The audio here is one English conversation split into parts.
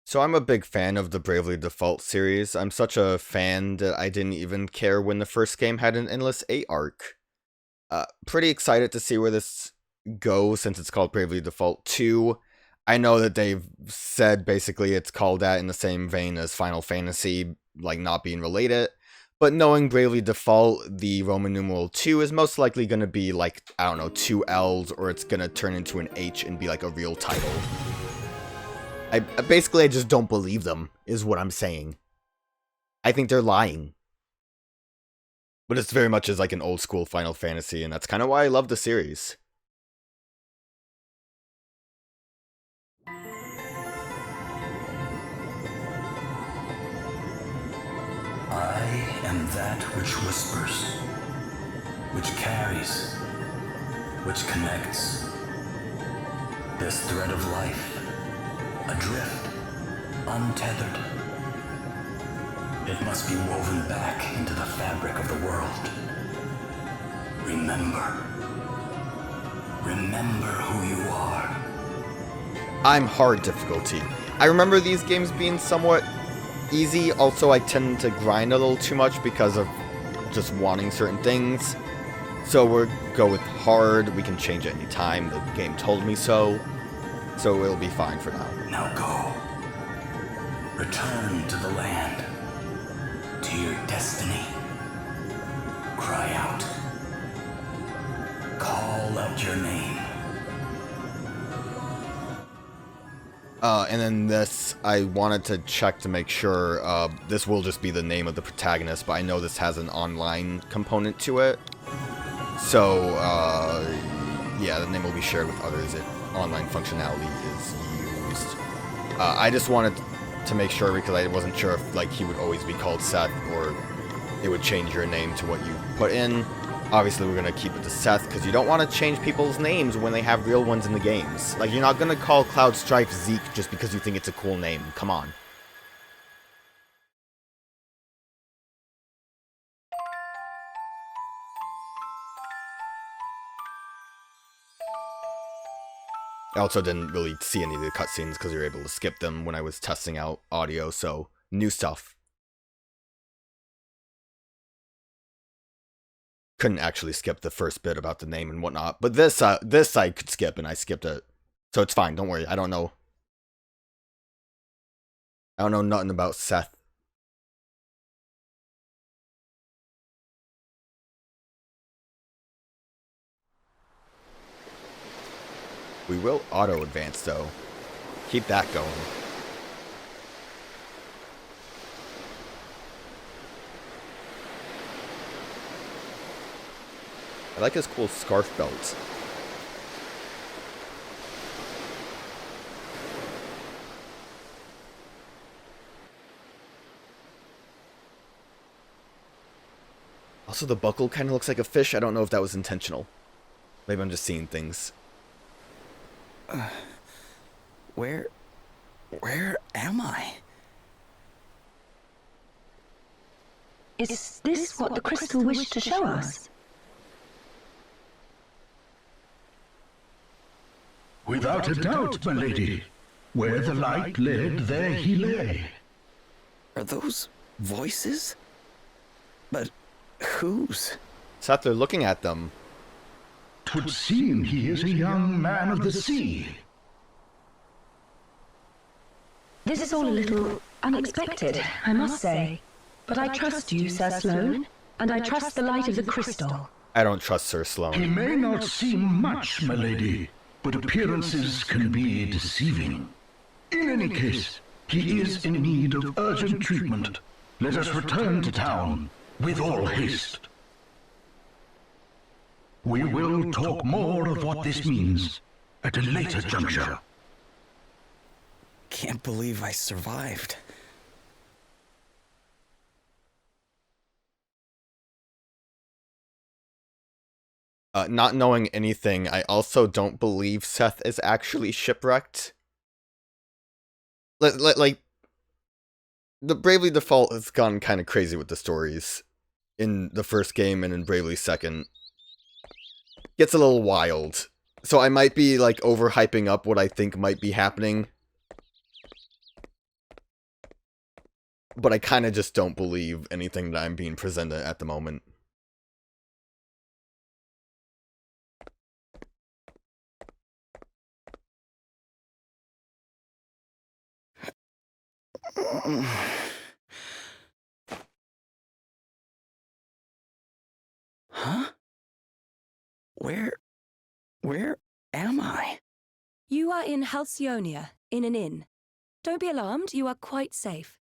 So I'm a big fan of the Bravely Default series. I'm such a fan that I didn't even care when the first game had an Endless 8 arc. Pretty excited to see where this goes since it's called Bravely Default 2. I know that they've said basically it's called that in the same vein as Final Fantasy, like not being related. But knowing Bravely Default, the Roman numeral 2 is most likely going to be like, I don't know, 2 L's, or it's going to turn into an H and be like a real title. I just don't believe them, is what I'm saying. I think they're lying. But it's very much as like an old school Final Fantasy, and that's kind of why I love the series. I am that which whispers, which carries, which connects. This thread of life, adrift, untethered. It must be woven back into the fabric of the world. Remember. Remember who you are. I'm hard difficulty. I remember these games being somewhat easy. Also, I tend to grind a little too much because of just wanting certain things. So we'll go with hard. We can change it anytime. The game told me so. So it'll be fine for now. Now go. Return to the land. To your destiny. Cry out. Call out your name. And then this, I wanted to check to make sure, this will just be the name of the protagonist, but I know this has an online component to it. So, yeah, the name will be shared with others if online functionality is used. I just wanted to make sure because I wasn't sure if, like, he would always be called Seth or it would change your name to what you put in. Obviously, we're going to keep it to Seth, because you don't want to change people's names when they have real ones in the games. Like, you're not going to call Cloud Strife Zeke just because you think it's a cool name. Come on. I also didn't really see any of the cutscenes because you were able to skip them when I was testing out audio, so new stuff. Couldn't actually skip the first bit about the name and whatnot, but this I could skip, and I skipped it. So it's fine, don't worry, I don't know nothing about Seth. We will auto-advance, though. Keep that going. I like his cool scarf belt. Also, the buckle kind of looks like a fish. I don't know if that was intentional. Maybe I'm just seeing things. Where am I? Is this what the crystal wished to show us? Without a doubt, my lady. Where the light led, there he lay. Are those voices? But whose? Seth, they're looking at them. 'Twould seem he is a young man of the sea. This is all a little unexpected, I must say. But I trust you, Sir Sloane, and I trust the light of the crystal. I don't trust Sir He Sloane. may not seem much, my lady, but appearances can be deceiving. In any case, he is in need of urgent treatment. Let us return to town with all haste. We will talk more of what this means at a later juncture. Can't believe I survived. Not knowing anything, I also don't believe Seth is actually shipwrecked. Like, the Bravely Default has gone kind of crazy with the stories in the first game and in Bravely Second. Gets a little wild. So I might be, like, overhyping up what I think might be happening. but I kind of just don't believe anything that I'm being presented at the moment. Huh? Where am I? You are in Halcyonia, in an inn. Don't be alarmed, you are quite safe.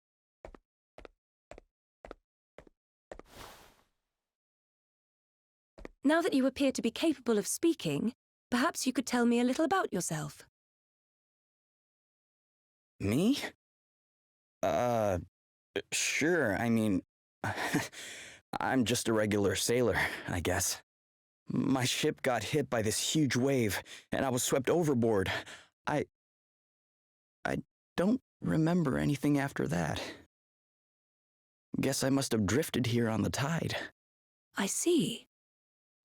Now that you appear to be capable of speaking, perhaps you could tell me a little about yourself. Me? Sure, I mean, I'm just a regular sailor, I guess. My ship got hit by this huge wave, and I was swept overboard. I don't remember anything after that. Guess I must have drifted here on the tide. I see.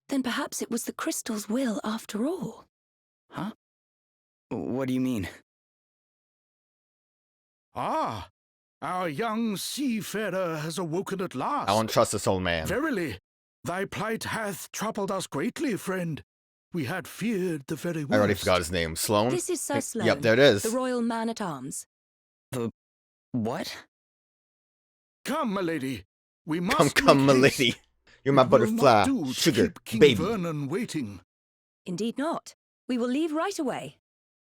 Then perhaps it was the crystal's will after all. Huh? What do you mean? Ah, our young seafarer has awoken at last. I don't trust this old man. Verily, thy plight hath troubled us greatly, friend. We had feared the very worst. I already forgot his name. Sloan? This is Sir Sloan. Yep, there it is. The Royal Man-at-Arms. The... what? Come, milady. We must Come, make my haste. lady. You're my It will butterfly, not do to sugar, keep King baby. Vernon waiting. Indeed not. We will leave right away.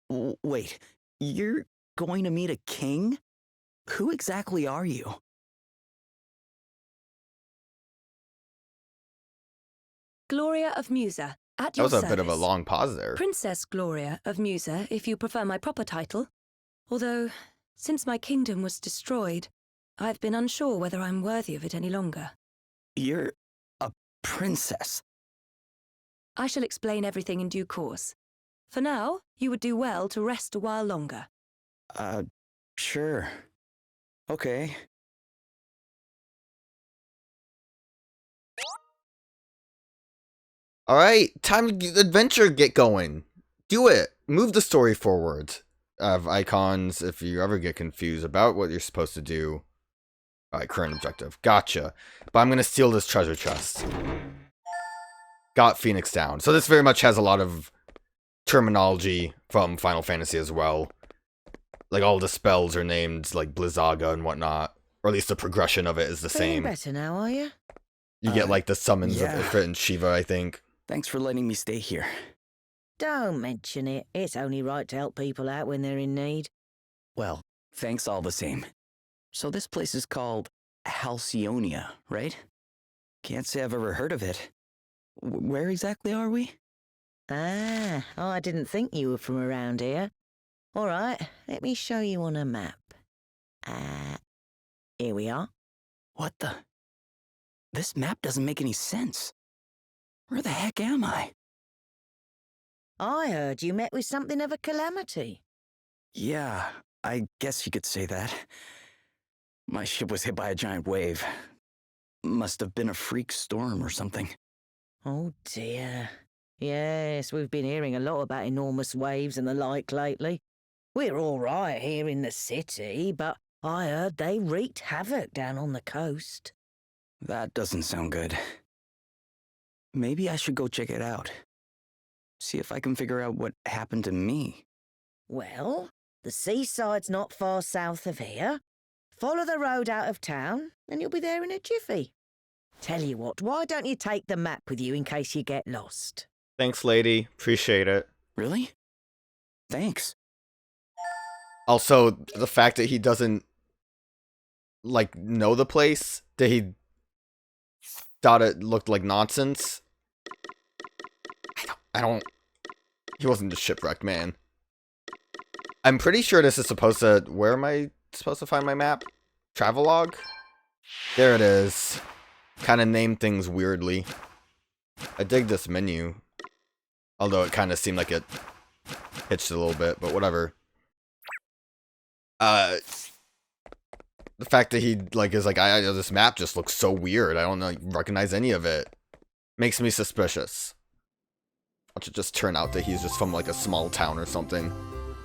Wait, you're going to meet a king? Who exactly are you? Gloria of Musa, at That your was a service. bit of a long pause there. Princess Gloria of Musa, if you prefer my proper title. Although, since my kingdom was destroyed, I've been unsure whether I'm worthy of it any longer. You're a princess. I shall explain everything in due course. For now, you would do well to rest a while longer. Sure. Okay. Alright, time to adventure get going. Do it. Move the story forward. I have icons if you ever get confused about what you're supposed to do. Alright, current objective. Gotcha. But I'm going to steal this treasure chest. Got Phoenix down. So this very much has a lot of terminology from Final Fantasy as well. Like all the spells are named like Blizzaga and whatnot. Or at least the progression of it is the Feeling same. better now, are you? You get like the summons yeah. of Ifrit and Shiva, I think. Thanks for letting me stay here. Don't mention it. It's only right to help people out when they're in need. Well, thanks all the same. So this place is called Halcyonia, right? Can't say I've ever heard of it. Where exactly are we? Ah, I didn't think you were from around here. All right, let me show you on a map. Here we are. What the? This map doesn't make any sense. Where the heck am I? I heard you met with something of a calamity. Yeah, I guess you could say that. My ship was hit by a giant wave. Must have been a freak storm or something. Oh dear. Yes, we've been hearing a lot about enormous waves and the like lately. We're all right here in the city, but I heard they wreaked havoc down on the coast. That doesn't sound good. Maybe I should go check it out. See if I can figure out what happened to me. Well, the seaside's not far south of here. Follow the road out of town, and you'll be there in a jiffy. Tell you what, why don't you take the map with you in case you get lost? Thanks, lady. Appreciate it. Really? Thanks. Also, the fact that he doesn't, like, know the place, that he thought it looked like nonsense. He wasn't just shipwrecked, man. I'm pretty sure this is supposed to, where am I supposed to find my map? Travelogue? There it is. Kind of named things weirdly. I dig this menu. Although it kind of seemed like it hitched a little bit, but whatever. The fact that he, like, is like, this map just looks so weird. I don't know, recognize any of it. Makes me suspicious. Watch it just turn out that he's just from, like, a small town or something.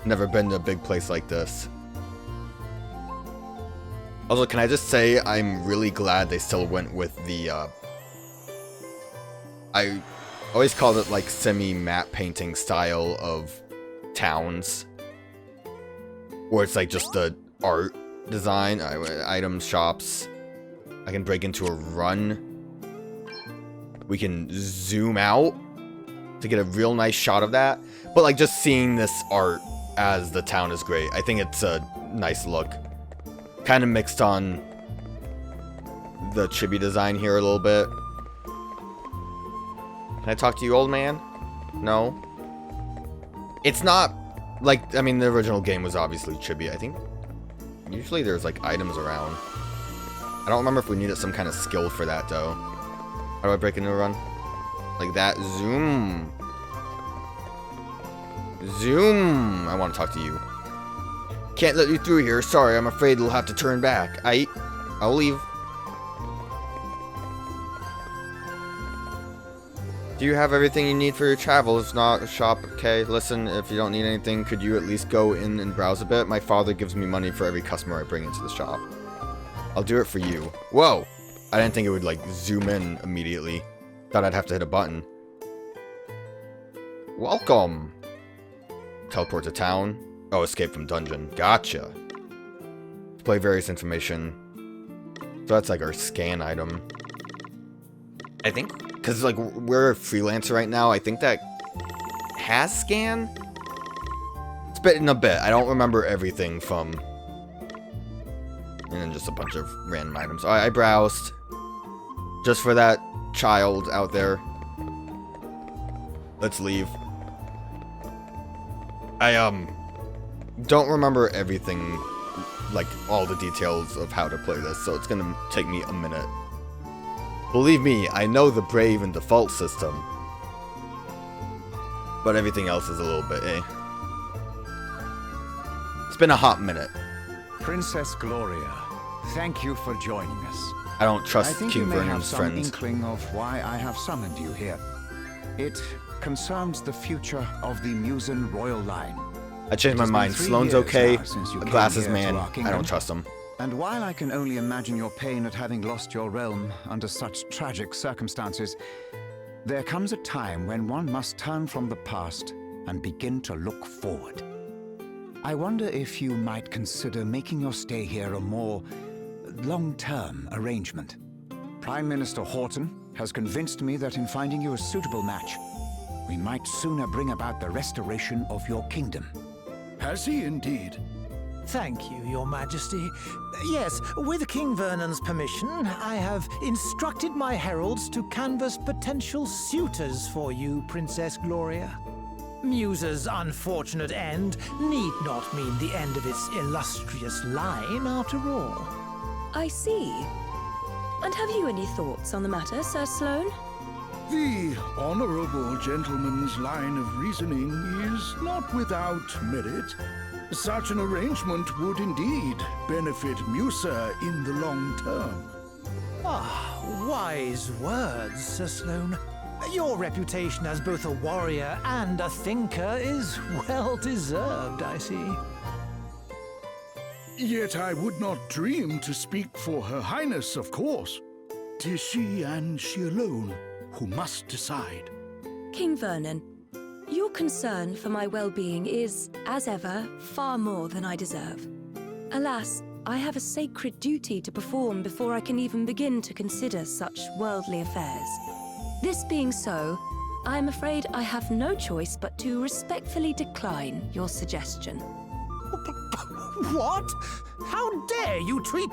Never been to a big place like this. Also, can I just say I'm really glad they still went with the, I always called it like semi-matte painting style of towns. Where it's like just the art design, items, shops. I can break into a run. We can zoom out to get a real nice shot of that. But like just seeing this art as the town is great. I think it's a nice look. Kind of mixed on the chibi design here a little bit. Can I talk to you, old man? No? It's not like, I mean, the original game was obviously chibi. I think usually there's like items around. I don't remember if we needed some kind of skill for that though. How do I break into a run? Like that. Zoom. Zoom. I want to talk to you. Can't let you through here. Sorry, I'm afraid we'll have to turn back. I'll leave. Do you have everything you need for your travel? If not, shop. Okay, listen, if you don't need anything, could you at least go in and browse a bit? My father gives me money for every customer I bring into the shop. I'll do it for you. Whoa! I didn't think it would, like, zoom in immediately. Thought I'd have to hit a button. Welcome! Teleport to town. Oh, escape from dungeon. Gotcha. Display various information. So that's, like, our scan item. I think, because, like, we're a freelancer right now, I think that has scan? It's been a bit. I don't remember everything from... And then just a bunch of random items. I browsed. Just for that child out there. Let's leave. I, don't remember everything, like, all the details of how to play this, so it's gonna take me a minute. Believe me, I know the Brave and default system. But everything else is a little bit, It's been a hot minute. Princess Gloria, thank you for joining us. I don't trust I think King you may have Vernon's some friends. inkling of why I have summoned you here. It concerns the future of the Musen royal line. I changed my It has been mind. 3 Sloane's years okay. now since you came Glasses here to man, our I kingdom. don't trust him. And while I can only imagine your pain at having lost your realm under such tragic circumstances, there comes a time when one must turn from the past and begin to look forward. I wonder if you might consider making your stay here a more long-term arrangement. Prime Minister Horton has convinced me that in finding you a suitable match, we might sooner bring about the restoration of your kingdom. Has he indeed? Thank you, Your Majesty. Yes, with King Vernon's permission, I have instructed my heralds to canvass potential suitors for you, Princess Gloria. Musa's unfortunate end need not mean the end of its illustrious line, after all. I see. And have you any thoughts on the matter, Sir Sloane? The honorable gentleman's line of reasoning is not without merit. Such an arrangement would indeed benefit Musa in the long term. Ah, wise words, Sir Sloane. Your reputation as both a warrior and a thinker is well deserved, I see. Yet I would not dream to speak for Her Highness, of course. 'Tis she and she alone who must decide. King Vernon, your concern for my well-being is, as ever, far more than I deserve. Alas, I have a sacred duty to perform before I can even begin to consider such worldly affairs. This being so, I am afraid I have no choice but to respectfully decline your suggestion. What? How dare you treat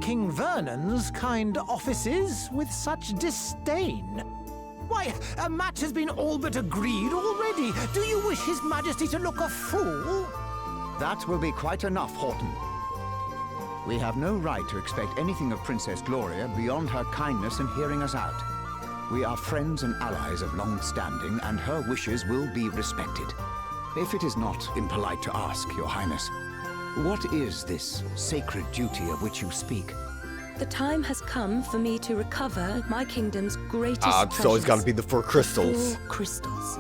King Vernon's kind offices with such disdain? Why, a match has been all but agreed already. Do you wish His Majesty to look a fool? That will be quite enough, Horton. We have no right to expect anything of Princess Gloria beyond her kindness in hearing us out. We are friends and allies of long standing, and her wishes will be respected. If it is not impolite to ask, Your Highness, what is this sacred duty of which you speak? The time has come for me to recover my kingdom's greatest It's always got to treasures. be the 4 crystals. 4 crystals.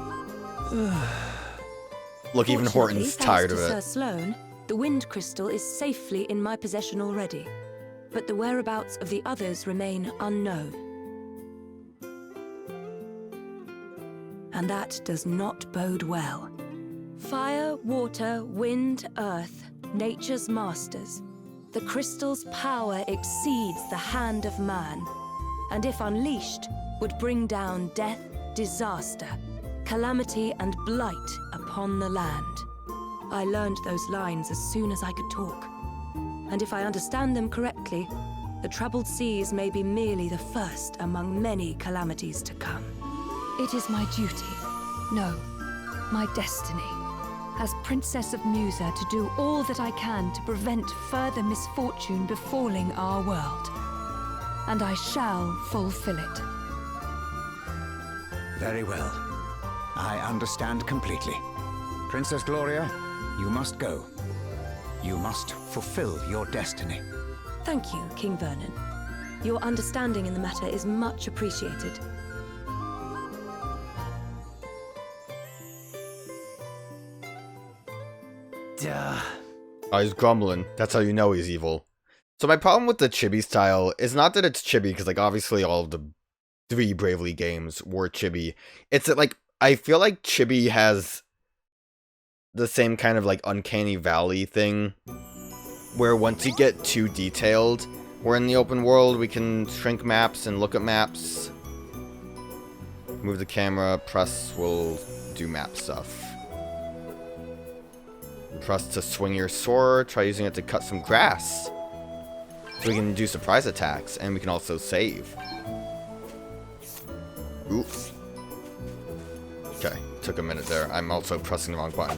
Look, even Fortunately, Horton's thanks tired to of Sir it. Sloane, The wind crystal is safely in my possession already, but the whereabouts of the others remain unknown. And that does not bode well. Fire, water, wind, earth, nature's masters. The crystal's power exceeds the hand of man, and if unleashed, would bring down death, disaster, calamity, and blight upon the land. I learned those lines as soon as I could talk. And if I understand them correctly, the troubled seas may be merely the first among many calamities to come. It is my duty, no, my destiny, as Princess of Musa, to do all that I can to prevent further misfortune befalling our world. And I shall fulfill it. Very well. I understand completely. Princess Gloria, you must go. You must fulfill your destiny. Thank you, King Vernon. Your understanding in the matter is much appreciated. Oh, he's grumbling. That's how you know he's evil. So my problem with the chibi style is not that it's chibi, because like obviously all of the 3 Bravely games were chibi. It's that like I feel like chibi has the same kind of like uncanny valley thing, where once you get too detailed, we're in the open world, we can shrink maps and look at maps. Move the camera, press will do map stuff. Press to swing your sword, try using it to cut some grass. So we can do surprise attacks, and we can also save. Oops. Okay, took a minute there. I'm also pressing the wrong button.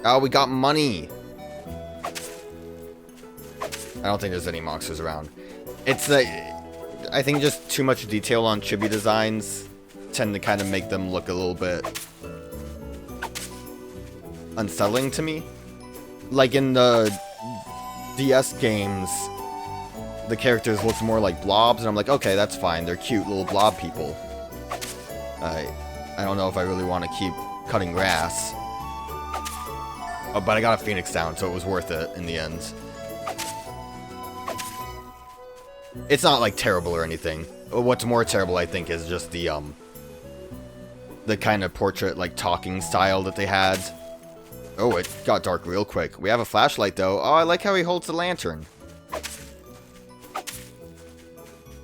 Oh, we got money! I don't think there's any monsters around. It's like, I think just too much detail on chibi designs tend to kind of make them look a little bit unsettling to me. Like in the DS games, the characters look more like blobs, and I'm like, okay, that's fine. They're cute little blob people. I don't know if I really want to keep cutting grass. Oh, but I got a Phoenix down, so it was worth it in the end. It's not like terrible or anything. What's more terrible, I think, is just the kind of portrait, like talking style that they had. Oh, it got dark real quick. We have a flashlight, though. Oh, I like how he holds the lantern.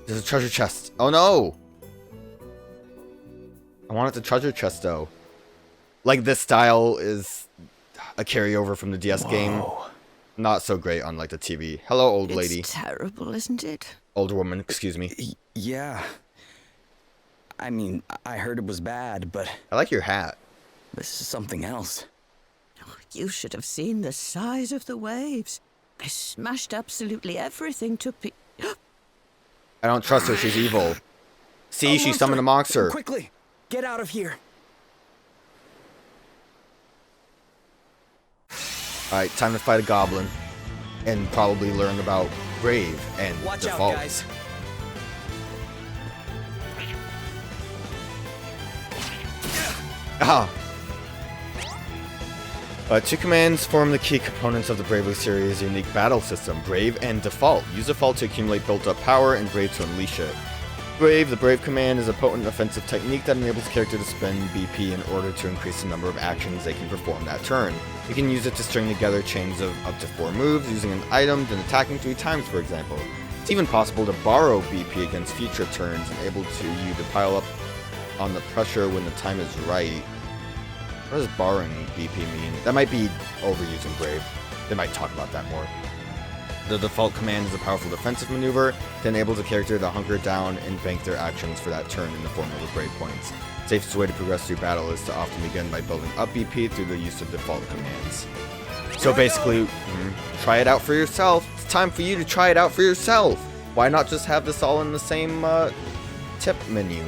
There's a treasure chest. Oh, no! I wanted the treasure chest, though. Like, this style is a carryover from the DS game. Not so great on, like, the TV. Hello, old lady. It's terrible, isn't it? Older woman, excuse me. Yeah. I mean, I heard it was bad, but I like your hat. this is something else. You should have seen the size of the waves. They smashed absolutely everything to I don't trust her, she's evil. See, she summoned a monster. Quickly, get out of here. Alright, time to fight a goblin. And probably learn about Brave and Watch Default. out, guys. Ah! 2 commands form the key components of the Bravely series' unique battle system, Brave and Default. Use Default to accumulate built-up power, and Brave to unleash it. Brave, the Brave command, is a potent offensive technique that enables the character to spend BP in order to increase the number of actions they can perform that turn. You can use it to string together chains of up to 4 moves, using an item, then attacking 3 times, for example. It's even possible to borrow BP against future turns, and able you to pile up on the pressure when the time is right. What does borrowing BP mean? That might be overusing Brave. They might talk about that more. The Default command is a powerful defensive maneuver that enables a character to hunker down and bank their actions for that turn in the form of the Brave points. The safest way to progress through battle is to often begin by building up BP through the use of Default commands. So basically, try it out for yourself. It's time for you to try it out for yourself. Why not just have this all in the same tip menu?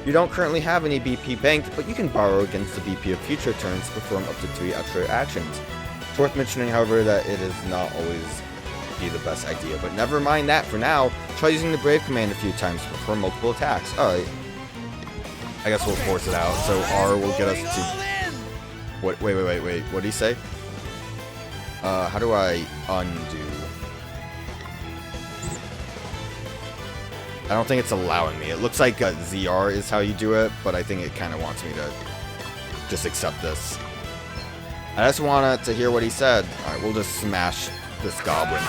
You don't currently have any BP banked, but you can borrow against the BP of future turns to perform up to 3 extra actions. It's worth mentioning, however, that it is not always be the best idea, but never mind that for now. Try using the Brave command a few times to perform multiple attacks. Alright. I guess we'll force it out. So R will get us to... What? Wait. What did he say? How do I undo? I don't think it's allowing me. It looks like ZR is how you do it, but I think it kind of wants me to just accept this. I just wanted to hear what he said. Alright, we'll just smash this goblin.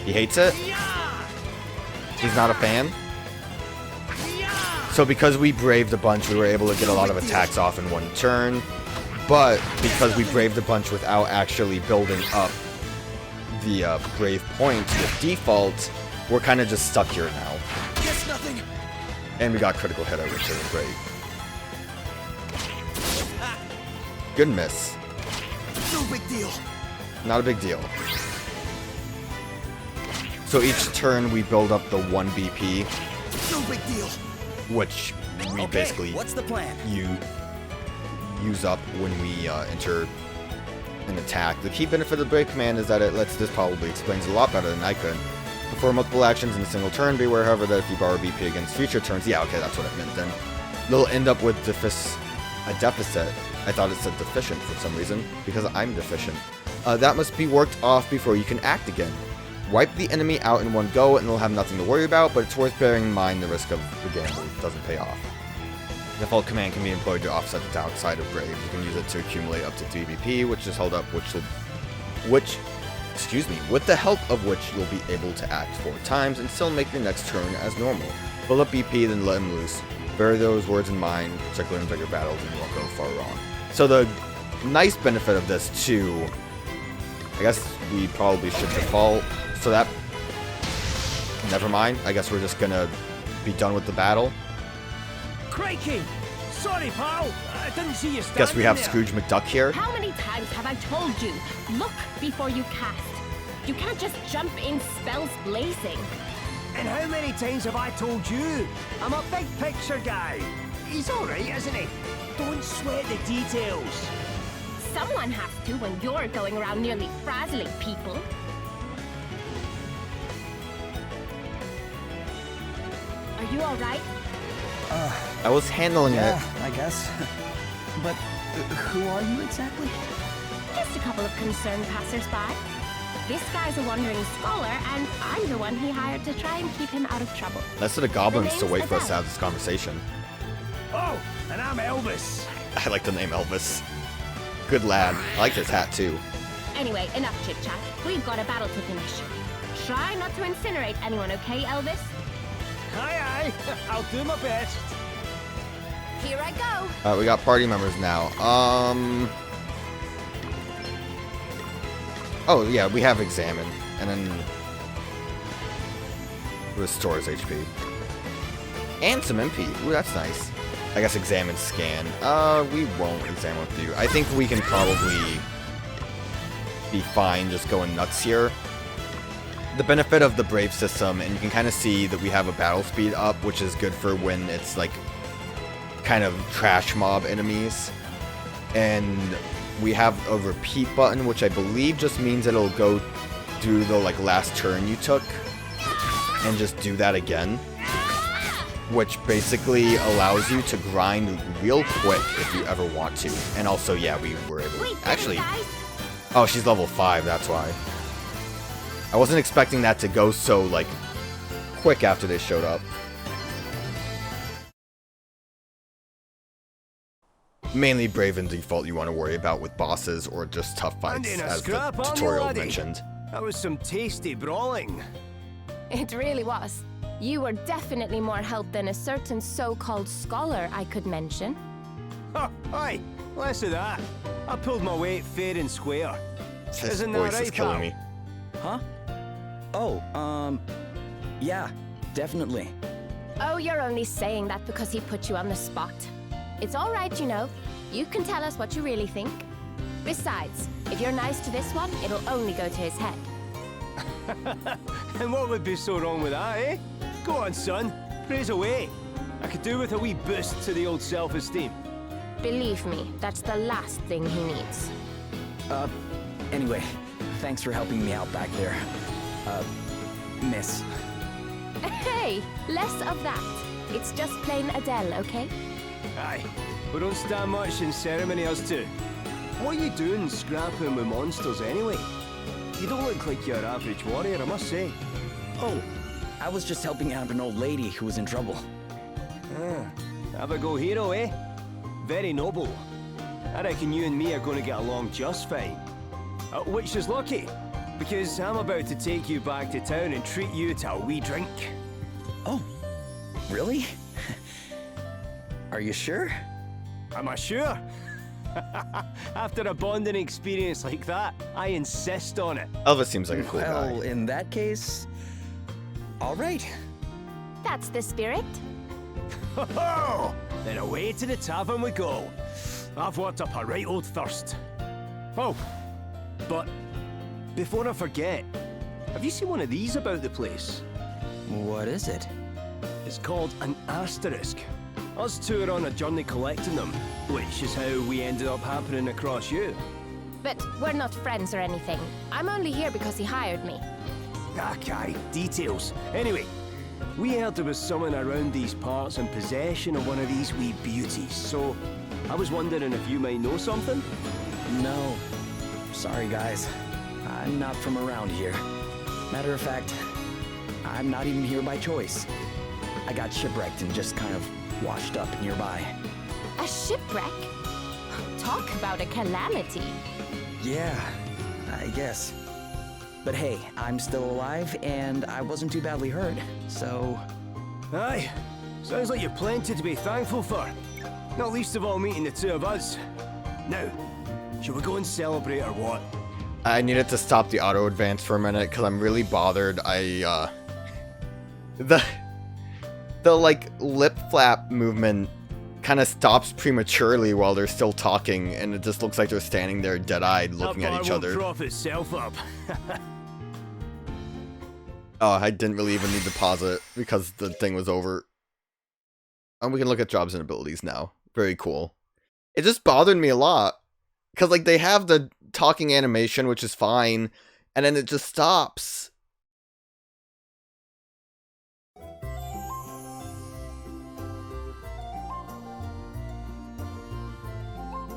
He hates it? He's not a fan? So because we braved a bunch, we were able to get a lot of attacks off in one turn. But because we braved a bunch without actually building up the brave points with default, we're kind of just stuck here now. Guess nothing. And we got critical hit every turn. Great. Good miss. No big deal. Not a big deal. So each turn we build up the 1 BP, No big deal. which we basically What's the plan? use up when we enter an attack. The key benefit of the Brave command is that this probably explains a lot better than I could. Perform multiple actions in a single turn. Be aware, however, that if you borrow BP against future turns, yeah, okay, that's what it meant then. They'll end up with a deficit. I thought it said deficient for some reason, because I'm deficient. That must be worked off before you can act again. Wipe the enemy out in one go, and they'll have nothing to worry about, but it's worth bearing in mind the risk of the gamble doesn't pay off. The default command can be employed to offset the downside of Brave. You can use it to accumulate up to 3 BP, which is held up, with the help of which you'll be able to act 4 times and still make your next turn as normal. Build up BP, then let him loose. Bear those words in mind, particularly in bigger battles, and you won't go far wrong. So the nice benefit of this too, I guess we probably should default, so that, never mind, I guess we're just gonna be done with the battle. Crikey! Sorry, pal. I didn't see you standing Guess we have there. Scrooge McDuck here. How many times have I told you? Look before you cast. You can't just jump in spells blazing. And how many times have I told you? I'm a big picture guy. He's alright, isn't he? Don't sweat the details. Someone has to when you're going around nearly frazzling people. Are you alright? I was handling it. I guess. But who are you exactly? Just a couple of concerned passers-by. This guy's a wandering scholar, and I'm the one he hired to try and keep him out of trouble. That's for the goblins to name's wait for us to Adelle. have this conversation. Oh, and I'm Elvis. I like the name Elvis. Good lad. I like his hat too. Anyway, enough chit-chat. We've got a battle to finish. Try not to incinerate anyone, okay, Elvis? Aye, aye. I'll do my best. Here I go. We got party members now. Oh yeah, we have examine, and then restores HP and some MP. Ooh, that's nice. I guess examine scan. We won't examine with you. I think we can probably be fine just going nuts here. The benefit of the Brave system, and you can kind of see that we have a battle speed up, which is good for when it's like kind of trash mob enemies. And we have a repeat button, which I believe just means it'll go through the like last turn you took and just do that again, which basically allows you to grind real quick if you ever want to. And also, yeah, we were able to actually. Oh, she's level 5, that's why. I wasn't expecting that to go so like quick after they showed up. Mainly Brave and Default you want to worry about with bosses or just tough fights, as the tutorial mentioned. That was some tasty brawling. It really was. You were definitely more help than a certain so-called scholar I could mention. Oh, aye, less of that. I pulled my weight fair and square. His Isn't that voice is right, killing pal? me. Huh? Oh, yeah, definitely. Oh, you're only saying that because he put you on the spot. It's all right, you know. You can tell us what you really think. Besides, if you're nice to this one, it'll only go to his head. And what would be so wrong with that, eh? Go on, son. Praise away. I could do with a wee boost to the old self-esteem. Believe me, that's the last thing he needs. Anyway, thanks for helping me out back there. Miss. Hey, less of that. It's just plain Adelle, okay? Aye, we don't stand much in ceremony, us two. what are you doing scrapping with monsters anyway? You don't look like your average warrior, I must say. Oh, I was just helping out an old lady who was in trouble. Have a go hero, eh? Very noble. I reckon you and me are going to get along just fine. Which is lucky, because I'm about to take you back to town and treat you to a wee drink. Oh, really? Are you sure? Am I sure? After a bonding experience like that, I insist on it. Elvis seems like a cool guy. Well, in that case, all right. That's the spirit. Ho-ho! Then away to the tavern we go. I've worked up a right old thirst. Oh, but before I forget, have you seen one of these about the place? What is it? It's called an asterisk. Us two are on a journey collecting them, which is how we ended up happening across you. But we're not friends or anything. I'm only here because he hired me. Okay, details. Anyway, we heard there was someone around these parts in possession of one of these wee beauties, so I was wondering if you might know something? No. Sorry, guys. I'm not from around here. Matter of fact, I'm not even here by choice. I got shipwrecked and just kind of washed up nearby. A shipwreck? Talk about a calamity. Yeah, I guess. But hey, I'm still alive, and I wasn't too badly hurt, so... Aye, sounds like you've plenty to be thankful for. Not least of all meeting the two of us. Now, shall we go and celebrate or what? I needed to stop the auto advance for a minute because I'm really bothered. The like lip flap movement kind of stops prematurely while they're still talking, and it just looks like they're standing there dead-eyed looking at each other. Prop itself up. Oh, I didn't really even need to pause it because the thing was over. And we can look at jobs and abilities now. Very cool. It just bothered me a lot. Because, like, they have the talking animation, which is fine, and then it just stops.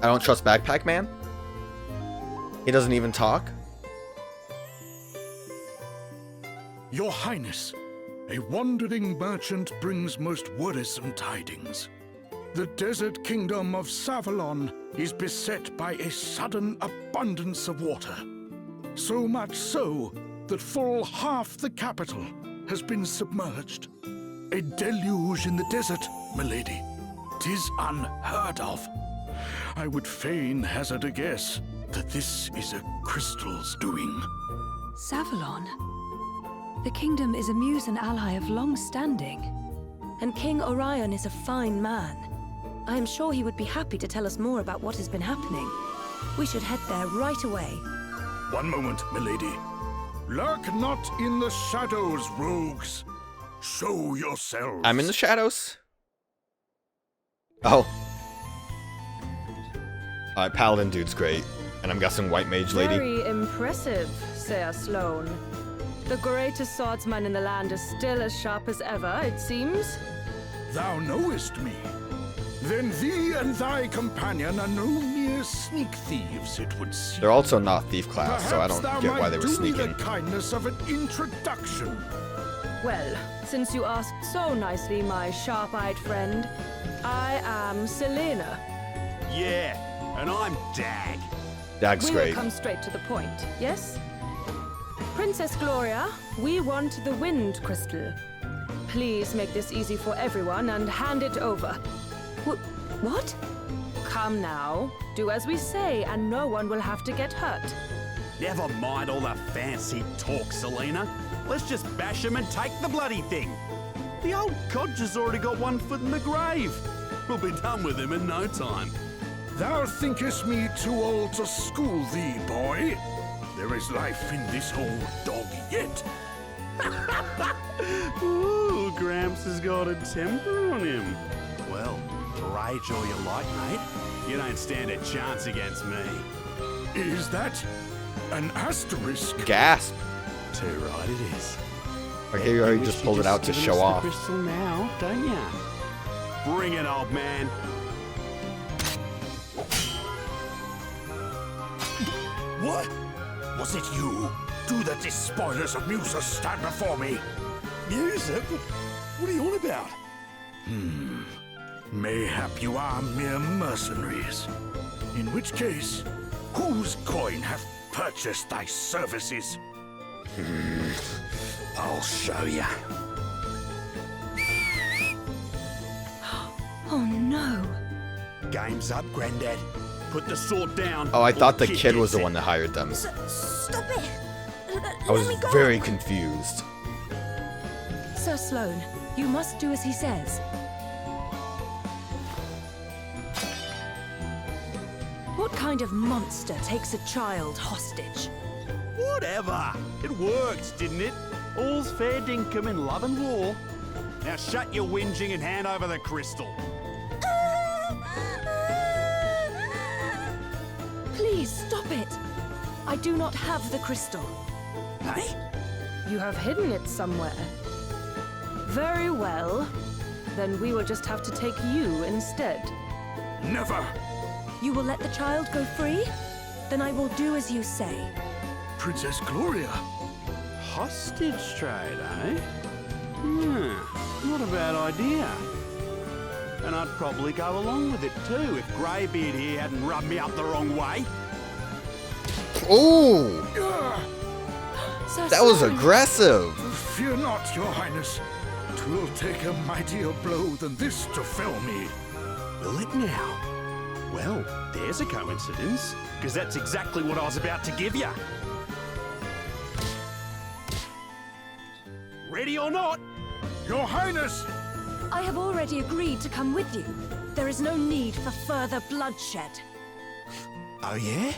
I don't trust Backpack Man? He doesn't even talk? Your Highness, a wandering merchant brings most worrisome tidings. The desert kingdom of Savalon is beset by a sudden abundance of water. So much so that full half the capital has been submerged. A deluge in the desert, milady. 'Tis unheard of. I would fain hazard a guess that this is a crystal's doing. Savalon? The kingdom is a muse and ally of long standing. And King Orion is a fine man. I am sure he would be happy to tell us more about what has been happening. We should head there right away. One moment, milady. Lurk not in the shadows, rogues. Show yourselves. I'm in the shadows. Oh. Alright, Paladin dude's great. And I'm guessing White Mage Lady. Very impressive, Sir Sloane. The greatest swordsman in the land is still as sharp as ever, it seems. Thou knowest me. Then thee and thy companion are no mere sneak thieves, it would seem. They're also not thief class, so I Perhaps don't thou get why they might were do me sneaking. the kindness of an introduction. Well, since you asked so nicely, my sharp-eyed friend, I am Selena. Yeah, and I'm Dag. Dag's We'll great. come straight to the point, yes? Princess Gloria, we want the wind crystal. Please make this easy for everyone and hand it over. What? Come now, do as we say and no one will have to get hurt. Never mind all the fancy talk, Selena. Let's just bash him and take the bloody thing. The old codger's already got one foot in the grave. We'll be done with him in no time. Thou thinkest me too old to school thee, boy? There is life in this old dog yet. Ooh, Gramps has got a temper on him. Well, rage all you like, mate. You don't stand a chance against me. Is that an asterisk? Gasp. Too right it is. Okay, you already just pulled it out to show off. Crystal now, don't ya? Bring it, old man. What? Was it you? Do the despoilers of Musa stand before me? Musa? What are you on about? Mayhap you are mere mercenaries. In which case, whose coin hath purchased thy services? I'll show ya. Oh no. Game's up, Grandad. Put the sword down. Oh, I thought the or kid was the gets one that hired them. Stop it! I was very confused. Sir Sloane, you must do as he says. What kind of monster takes a child hostage? Whatever. It worked, didn't it? All's fair dinkum in love and war. Now shut your whinging and hand over the crystal. Please stop it! I do not have the crystal. Hey? You have hidden it somewhere. Very well. Then we will just have to take you instead. Never! You will let the child go free? Then I will do as you say. Princess Gloria! Hostage trade, eh? Not a bad idea. And I'd probably go along with it too if Greybeard here hadn't rubbed me up the wrong way. Ooh! That was aggressive! Fear not, your highness. 'Twill take a mightier blow than this to fell me. Will it now? Well, there's a coincidence, because that's exactly what I was about to give you. Ready or not? Your highness! I have already agreed to come with you. There is no need for further bloodshed. Oh yeah?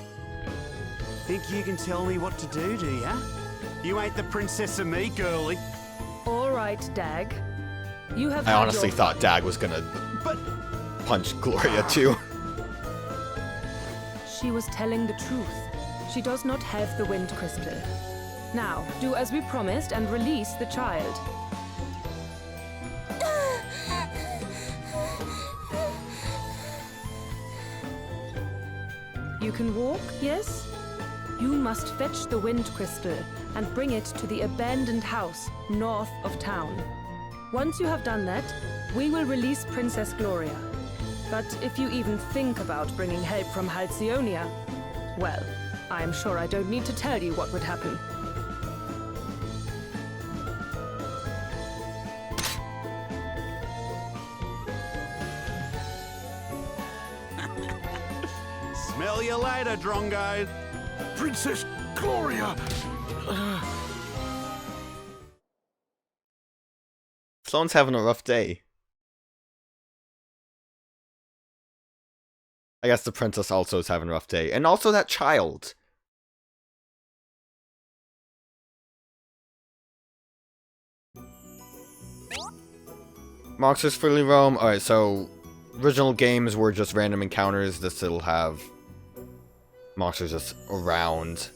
Think you can tell me what to do ya? You ain't the princess of me, girlie. All right, Dag. You have. I honestly thought Dag was gonna punch Gloria too. She was telling the truth. She does not have the wind crystal. Now, do as we promised and release the child. You can walk, yes? You must fetch the wind crystal and bring it to the abandoned house north of town. Once you have done that, we will release Princess Gloria. But if you even think about bringing help from Halcyonia, well, I am sure I don't need to tell you what would happen. Smell you later, Drongo. Princess Gloria! Sloane's having a rough day. I guess the princess also is having a rough day. And also that child. Monsters freely roam. Alright, so original games were just random encounters. This will have monsters just around.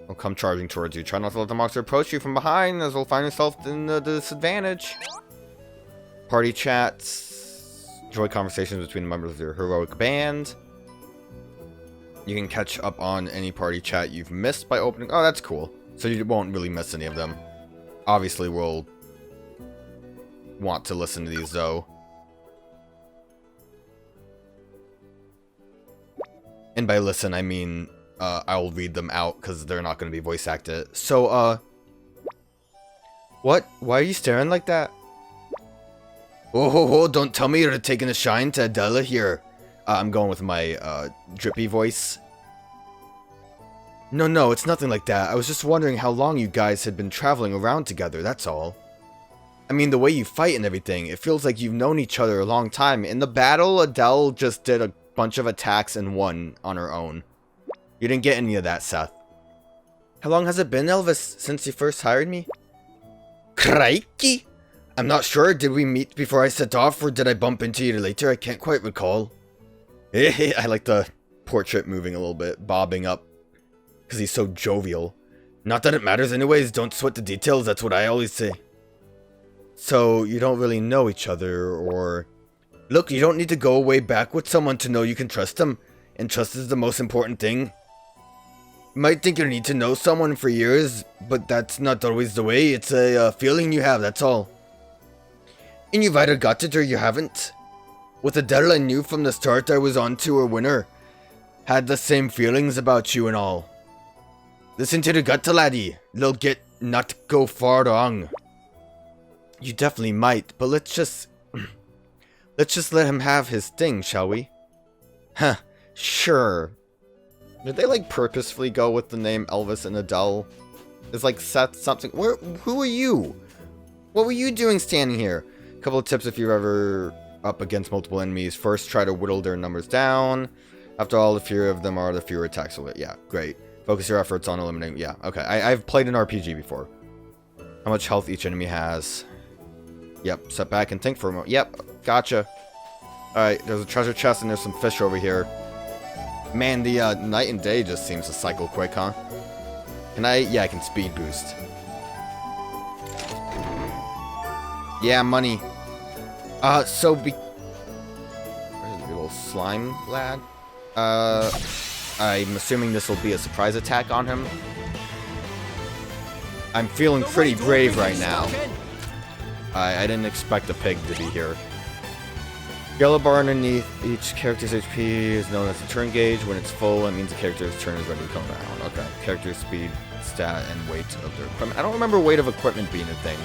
Will come charging towards you. Try not to let the monster approach you from behind, as you'll find yourself in a disadvantage. Party chats. Enjoy conversations between members of your heroic band. You can catch up on any party chat you've missed by opening. Oh, that's cool. So you won't really miss any of them. Obviously, we'll want to listen to these, though. And by listen, I mean I'll read them out because they're not going to be voice acted. So, what? Why are you staring like that? Oh, don't tell me you're taking a shine to Adelle here. I'm going with my drippy voice. No, it's nothing like that. I was just wondering how long you guys had been traveling around together, that's all. I mean, the way you fight and everything, it feels like you've known each other a long time. In the battle, Adelle just did a bunch of attacks and won on her own. You didn't get any of that, Seth. How long has it been, Elvis, since you first hired me? Crikey! I'm not sure. Did we meet before I set off, or did I bump into you later? I can't quite recall. I like the portrait moving a little bit, bobbing up, because he's so jovial. Not that it matters anyways, don't sweat the details, that's what I always say. So, you don't really know each other, or... Look, you don't need to go way back with someone to know you can trust them. And trust is the most important thing. You might think you need to know someone for years, but that's not always the way. It's a feeling you have, that's all. And you've either got it or you haven't. With Adelle, I knew from the start I was on to a winner. Had the same feelings about you and all. Listen to the gut, laddie. They'll get not go far wrong. You definitely might, but let's just let him have his thing, shall we? Huh, sure. Did they like purposefully go with the name Elvis and Adelle? Is like Seth something? Who are you? What were you doing standing here? A couple of tips if you're ever up against multiple enemies. First, try to whittle their numbers down. After all, the fewer of them are, the fewer attacks will hit. Yeah, great. Focus your efforts on eliminating... Yeah, okay. I've played an RPG before. How much health each enemy has. Yep, step back and think for a moment. Yep, gotcha. Alright, there's a treasure chest and there's some fish over here. Man, the night and day just seems to cycle quick, huh? Can I... Yeah, I can speed boost. Yeah, money. Where's the little slime lad? I'm assuming this will be a surprise attack on him. I'm feeling pretty brave right now. I didn't expect the pig to be here. Yellow bar underneath each character's HP is known as the turn gauge. When it's full, it means the character's turn is ready to come around. Okay. Character speed, stat, and weight of their equipment. I don't remember weight of equipment being a thing.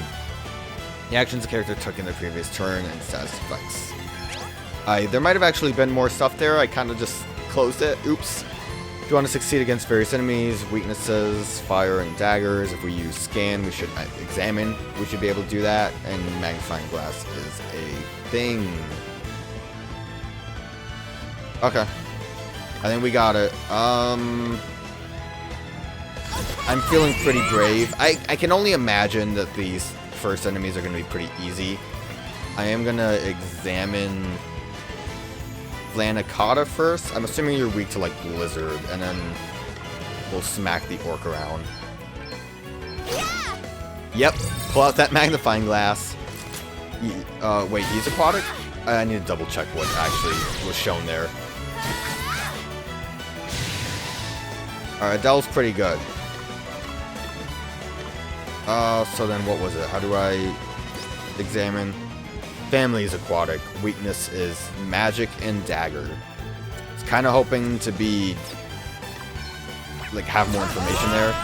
The actions the character took in their previous turn and status effects. There might have actually been more stuff there. I kind of just closed it. Oops. If you want to succeed against various enemies, weaknesses, fire, and daggers, if we use scan, we should examine. We should be able to do that. And magnifying glass is a thing. Okay. I think we got it. I'm feeling pretty brave. I can only imagine that these first enemies are going to be pretty easy. I am going to examine Vlanicata first. I'm assuming you're weak to like Blizzard, and then we'll smack the orc around. Yeah! Yep, pull out that magnifying glass. Wait, he's aquatic? I need to double check what actually was shown there. Alright, Adelle's pretty good. So then what was it? How do I examine? Family is aquatic. Weakness is magic and dagger. It's kind of hoping to be like have more information there.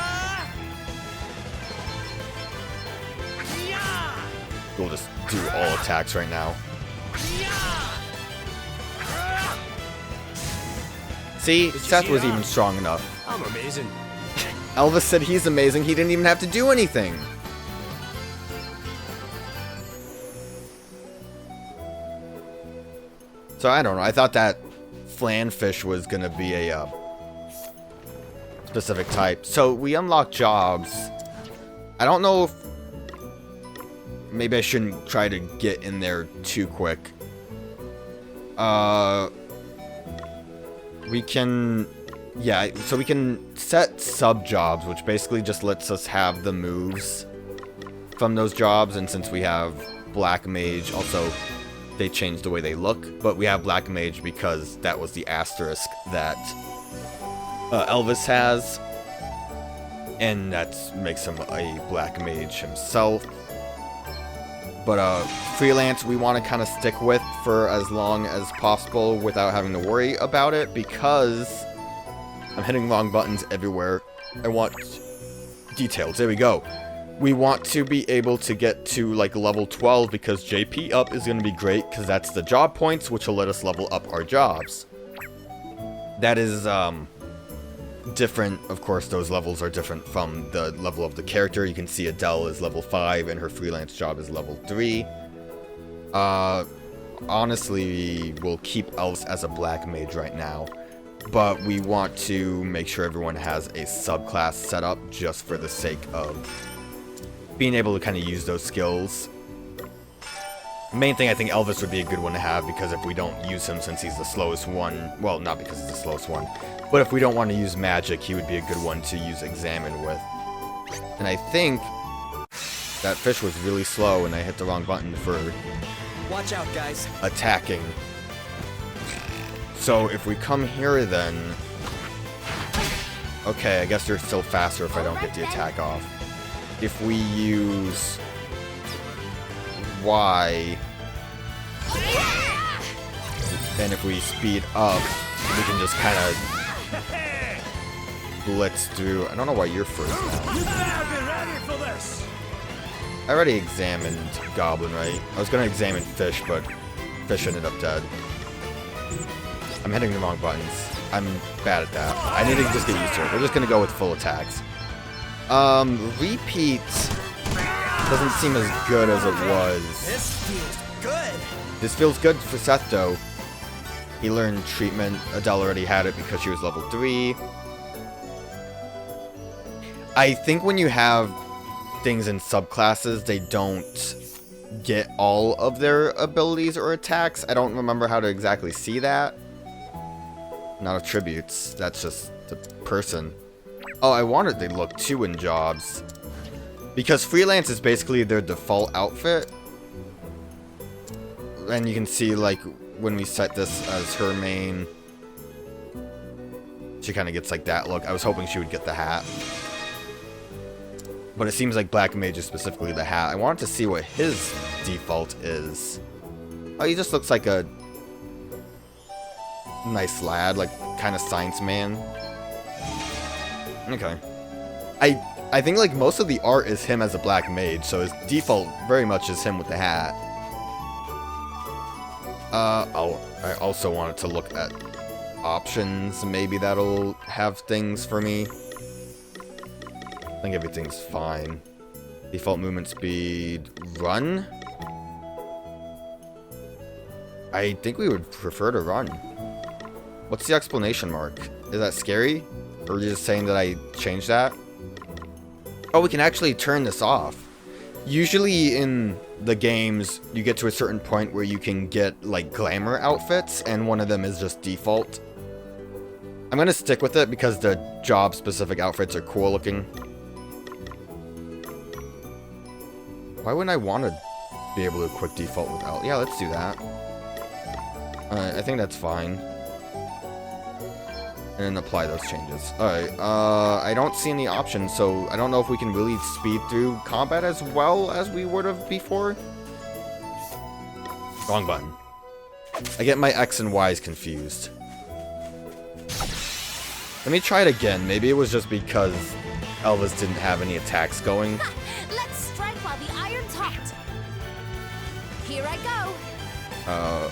We'll just do all attacks right now. See, Seth was even strong enough. I'm amazing. Elvis said he's amazing. He didn't even have to do anything. So I don't know. I thought that flanfish was going to be a specific type. So we unlock jobs. I don't know if... Maybe I shouldn't try to get in there too quick. We can... Yeah, so we can set sub-jobs, which basically just lets us have the moves from those jobs. And since we have Black Mage, also... They changed the way they look, but we have Black Mage because that was the asterisk that Elvis has, and that makes him a Black Mage himself. But freelance we want to kind of stick with for as long as possible without having to worry about it, because I'm hitting wrong buttons everywhere. I want details. There we go. We want to be able to get to like level 12 because JP up is going to be great because that's the job points, which will let us level up our jobs. That is different. Of course, those levels are different from the level of the character. You can see Adelle is level 5 and her freelance job is level 3. Honestly, we'll keep Elvis as a Black Mage right now. But we want to make sure everyone has a subclass set up just for the sake of being able to kind of use those skills. Main thing, I think Elvis would be a good one to have, because if we don't use him since he's the slowest one, well, not because he's the slowest one, but if we don't want to use magic, he would be a good one to use examine with. And I think that fish was really slow and I hit the wrong button for Watch out, guys. attacking. So if we come here then... Okay, I guess they're still faster if I don't get the attack off. If we use... Y... And if we speed up, we can just kind of blitz through. I don't know why you're first now. You better be ready for this. I already examined Goblin, right? I was going to examine Fish, but Fish ended up dead. I'm hitting the wrong buttons. I'm bad at that. I need to just get used to it. We're just going to go with full attacks. Repeat doesn't seem as good as it was. This feels good. This feels good for Seth, though. He learned treatment. Adelle already had it because she was level 3. I think when you have things in subclasses, they don't get all of their abilities or attacks. I don't remember how to exactly see that. Not attributes. That's just the person. Oh, I wanted they look too in jobs. Because freelance is basically their default outfit. And you can see, like, when we set this as her main, she kind of gets like that look. I was hoping she would get the hat. But it seems like Black Mage is specifically the hat. I wanted to see what his default is. Oh, he just looks like a nice lad, like kind of science man. Okay. I think like most of the art is him as a Black Mage, so his default very much is him with the hat. I also wanted to look at options. Maybe that'll have things for me. I think everything's fine. Default movement speed, run? I think we would prefer to run. What's the exclamation mark? Is that scary? Or are you just saying that I changed that? Oh, we can actually turn this off. Usually in the games, you get to a certain point where you can get, like, glamour outfits, and one of them is just default. I'm gonna stick with it because the job-specific outfits are cool looking. Why wouldn't I want to be able to quick default without? Yeah, let's do that. I think that's fine. And then apply those changes. Alright, I don't see any options, so I don't know if we can really speed through combat as well as we would have before. Wrong button. I get my X and Y's confused. Let me try it again. Maybe it was just because Elvis didn't have any attacks going. Let's strike while the iron's hot. Here I go.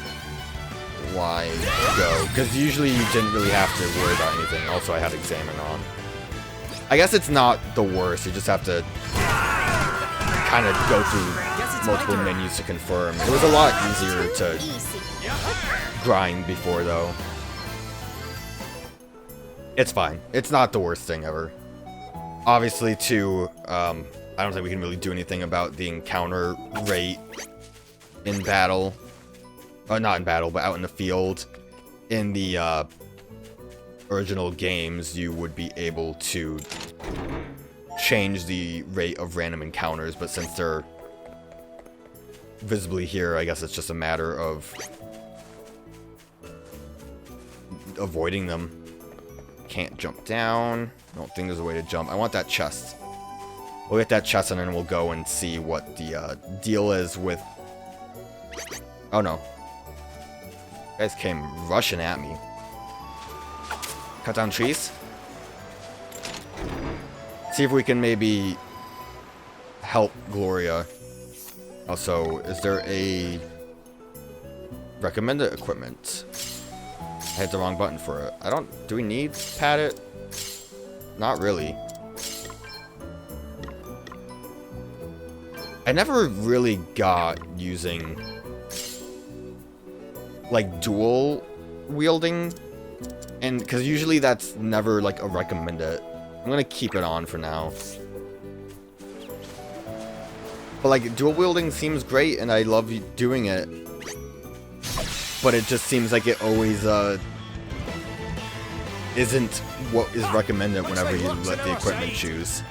Why go? Because usually you didn't really have to worry about anything. Also, I had Examine on. I guess it's not the worst. You just have to kind of go through multiple menus to confirm. It was a lot easier to grind before, though. It's fine. It's not the worst thing ever. Obviously, too, I don't think we can really do anything about the encounter rate in battle. Not in battle, but out in the field. In the original games, you would be able to change the rate of random encounters, but since they're visibly here, I guess it's just a matter of avoiding them. Can't jump down. I don't think there's a way to jump. I want that chest. We'll get that chest and then we'll go and see what the deal is with... Oh no. You guys came rushing at me. Cut down trees. See if we can maybe help Gloria. Also, is there a recommended equipment? I hit the wrong button for it. Do we need pad it? Not really. I never really got using like dual wielding, and because usually that's never like a recommended. I'm gonna keep it on for now. But like dual wielding seems great and I love doing it. But it just seems like it always isn't what is recommended whenever you let the equipment choose.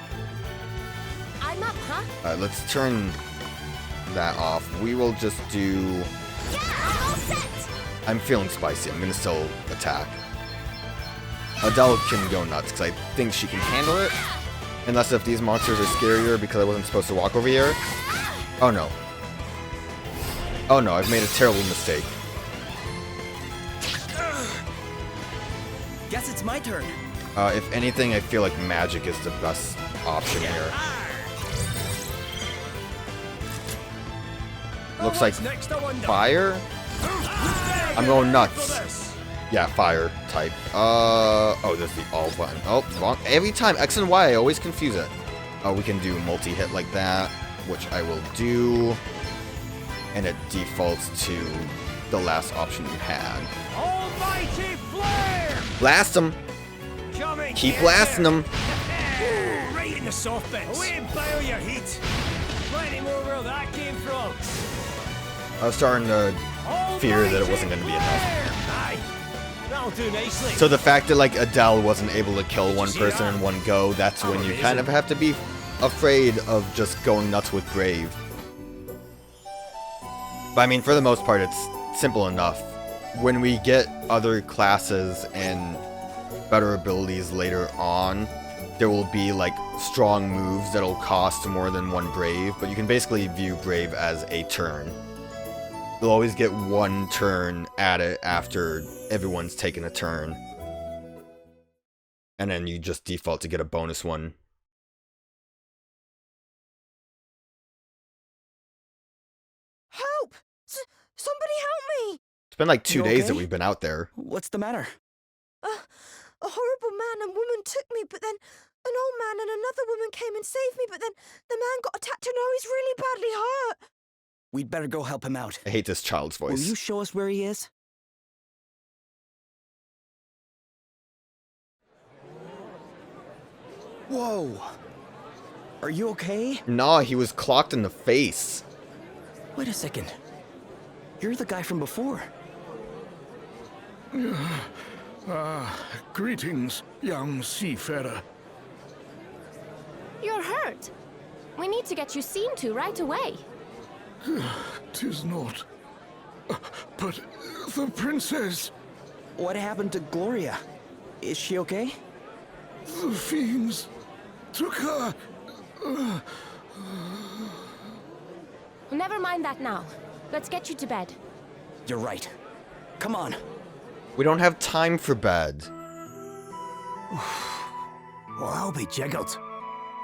I'm up, huh? Alright, let's turn that off. We will just do... Yeah, I'm all set. I'm feeling spicy. I'm gonna still attack. Adelle can go nuts because I think she can handle it. Unless if these monsters are scarier because I wasn't supposed to walk over here. Oh no. Oh no, I've made a terrible mistake. Guess it's my turn. If anything, I feel like magic is the best option here. Looks like fire? I'm going nuts. Yeah, fire type. Oh, there's the all button. Oh, wrong. Every time, X and Y, I always confuse it. Oh, we can do multi-hit like that, which I will do. And it defaults to the last option you had. Almighty flare! Blast them! Keep blasting them! Right in the soft bits. Away and boil your heat. Plenty more where that came from. I was starting to fear that it wasn't going to be enough. Aye. That'll do nicely. So the fact that like Adelle wasn't able to kill one person in one go, that's when you kind of have to be afraid of just going nuts with Brave. But I mean, for the most part, it's simple enough. When we get other classes and better abilities later on, there will be like strong moves that'll cost more than one Brave, but you can basically view Brave as a turn. You'll always get one turn at it after everyone's taken a turn. And then you just default to get a bonus one. Help! Somebody help me! It's been like 2 days okay? that we've been out there. What's the matter? A horrible man and woman took me, but then an old man and another woman came and saved me, but then the man got attacked and now he's really badly hurt. We'd better go help him out. I hate this child's voice. Will you show us where he is? Whoa! Are you okay? Nah, he was clocked in the face. Wait a second. You're the guy from before. Greetings, young seafarer. You're hurt. We need to get you seen to right away. 'Tis not. But the princess... What happened to Gloria? Is she okay? The fiends took her. Never mind that now. Let's get you to bed. You're right. Come on. We don't have time for bed. Well, I'll be jiggled.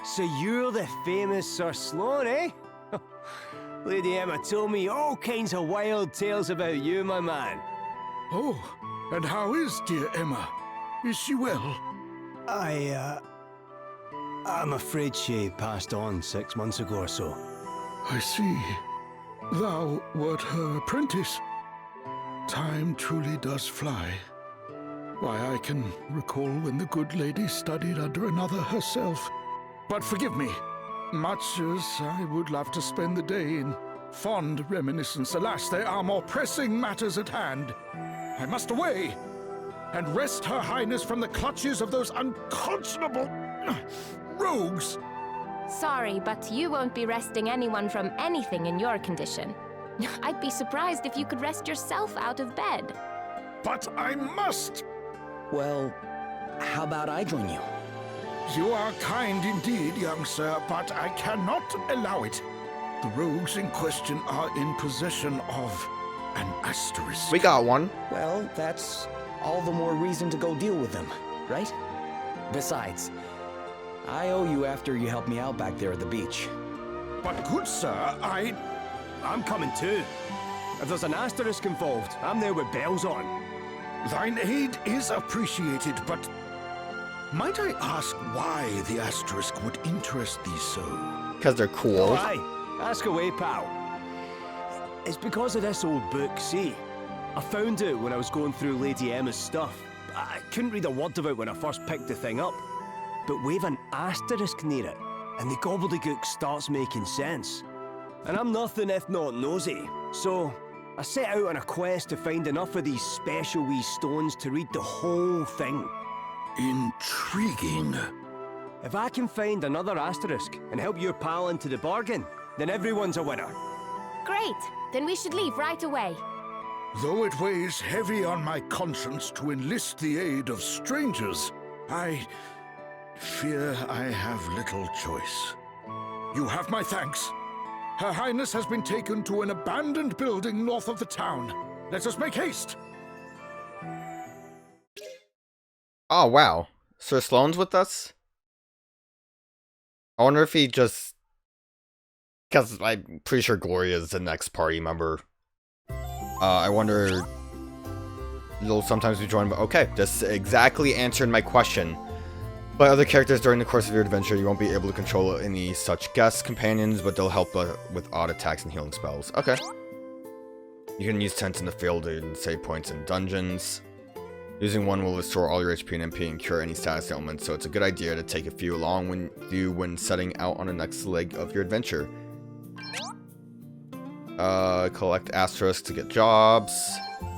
So you're the famous Sir Sloan, eh? Lady Emma told me all kinds of wild tales about you, my man. Oh, and how is dear Emma? Is she well? I'm afraid she passed on 6 months ago or so. I see. Thou wert her apprentice. Time truly does fly. Why, I can recall when the good lady studied under another herself. But forgive me, much as I would love to spend the day in fond reminiscence, alas, there are more pressing matters at hand. I must away and wrest her highness from the clutches of those unconscionable rogues. Sorry, but you won't be resting anyone from anything in your condition. I'd be surprised if you could rest yourself out of bed. But I must! Well, how about I join you? You are kind indeed, young sir, but I cannot allow it. The rogues in question are in possession of an asterisk. We got one. Well, that's all the more reason to go deal with them, right? Besides, I owe you after you helped me out back there at the beach. But good sir, I'm coming too. If there's an asterisk involved, I'm there with bells on. Thine aid is appreciated, but might I ask why the asterisk would interest thee so? Because they're cool. Oh, aye. Ask away, pal. It's because of this old book, see? I found it when I was going through Lady Emma's stuff. I couldn't read a word of it when I first picked the thing up. But we've an asterisk near it, and the gobbledygook starts making sense. And I'm nothing if not nosy, so I set out on a quest to find enough of these special wee stones to read the whole thing. Intriguing. If I can find another asterisk and help your pal into the bargain, then everyone's a winner. Great! Then we should leave right away. Though it weighs heavy on my conscience to enlist the aid of strangers, I fear I have little choice. You have my thanks. Her Highness has been taken to an abandoned building north of the town. Let us make haste. Oh, wow. Sir Sloane's with us? I wonder if he just... Because I'm pretty sure Gloria is the next party member. I wonder... You'll sometimes be joined by... Okay, this exactly answered my question. By other characters during the course of your adventure, you won't be able to control any such guest companions, but they'll help with odd attacks and healing spells. Okay. You can use tents in the field and save points in dungeons. Using one will restore all your HP and MP and cure any status ailments, so it's a good idea to take a few along when setting out on the next leg of your adventure. Collect asterisks to get jobs.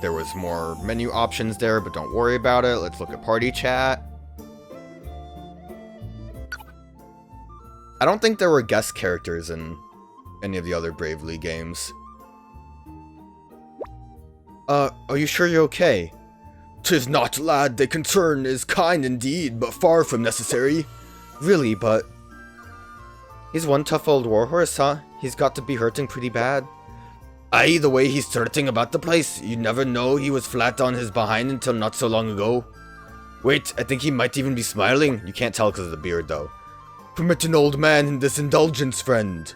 There was more menu options there, but don't worry about it. Let's look at party chat. I don't think there were guest characters in any of the other Bravely games. Are you sure you're okay? 'Tis not, lad, the concern is kind indeed, but far from necessary. Really, but... He's one tough old warhorse, huh? He's got to be hurting pretty bad. Aye, the way he's strutting about the place, you'd never know he was flat on his behind until not so long ago. Wait, I think he might even be smiling. You can't tell because of the beard, though. Permit an old man in this indulgence, friend.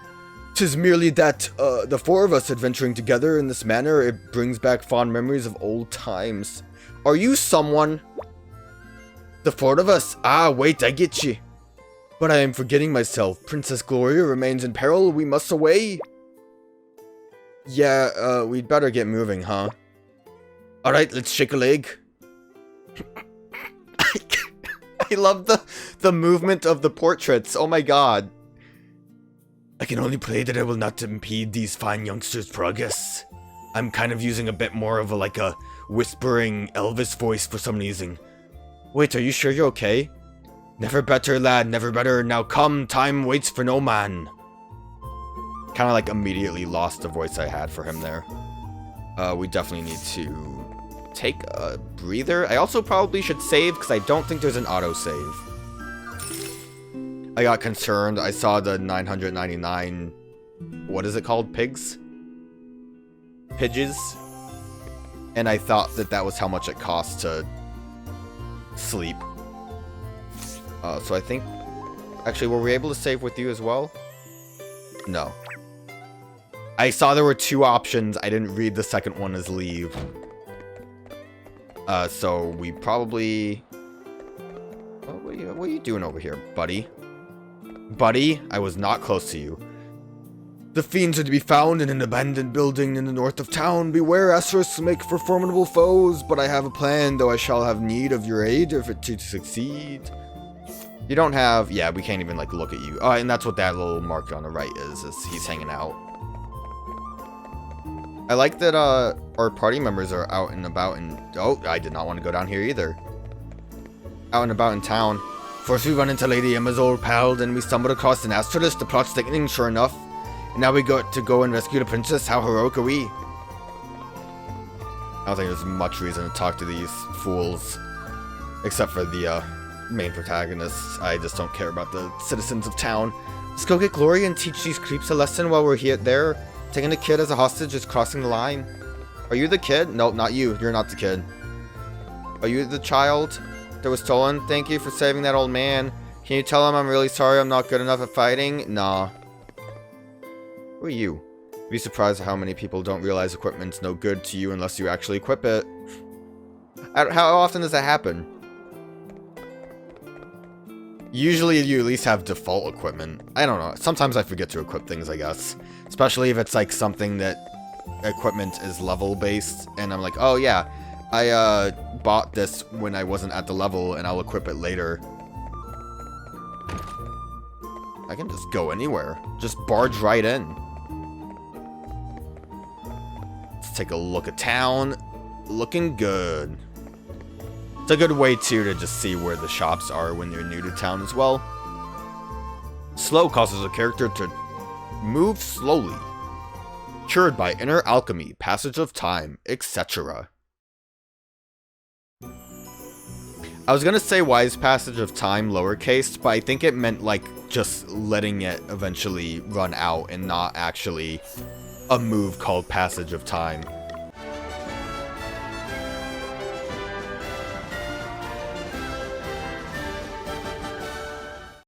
'Tis merely that, the four of us adventuring together in this manner, it brings back fond memories of old times. Are you someone? The four of us? Ah, wait, I get you. But I am forgetting myself. Princess Gloria remains in peril. We must away. Yeah, we'd better get moving, huh? Alright, let's shake a leg. I love the movement of the portraits. Oh my god. I can only pray that I will not impede these fine youngsters' progress. I'm kind of using a bit more of a whispering Elvis voice for some reason. Wait, are you sure you're okay? Never better, lad, never better. Now come, time waits for no man. Kind of immediately lost the voice I had for him there. We definitely need to take a breather. I also probably should save because I don't think there's an autosave. I got concerned. I saw the 999... What is it called? Pigs? Pidges? And I thought that was how much it costs to sleep. So I think... Actually, were we able to save with you as well? No. I saw there were two options. I didn't read the second one as leave. So we probably... Oh, what are you doing over here, buddy? Buddy, I was not close to you. The fiends are to be found in an abandoned building in the north of town. Beware, asterisks make for formidable foes, but I have a plan, though I shall have need of your aid if it to succeed. You don't have... Yeah, we can't even, look at you. Oh, and that's what that little mark on the right is he's hanging out. I like that, our party members are out and about and... Oh, I did not want to go down here either. Out and about in town. First we run into Lady Emma's old pal, then we stumbled across an asterisk, the plot's thickening, sure enough. And now we got to go and rescue the princess. How heroic are we? I don't think there's much reason to talk to these fools. Except for the, main protagonists. I just don't care about the citizens of town. Let's go get Gloria and teach these creeps a lesson while we're there. Taking a kid as a hostage is crossing the line. Are you the kid? Nope, not you. You're not the kid. Are you the child that was stolen? Thank you for saving that old man. Can you tell him I'm really sorry I'm not good enough at fighting? Nah. Who are you? You'd be surprised at how many people don't realize equipment's no good to you unless you actually equip it. How often does that happen? Usually you at least have default equipment. I don't know. Sometimes I forget to equip things, I guess. Especially if it's something that equipment is level based and I'm like, oh yeah, I bought this when I wasn't at the level and I'll equip it later. I can just go anywhere. Just barge right in. Let's take a look at town. Looking good. It's a good way, too, to just see where the shops are when you're new to town as well. Slow causes a character to move slowly. Cured by inner alchemy, passage of time, etc. I was gonna say why is passage of time lowercase, but I think it meant like just letting it eventually run out and not actually a move called passage of time.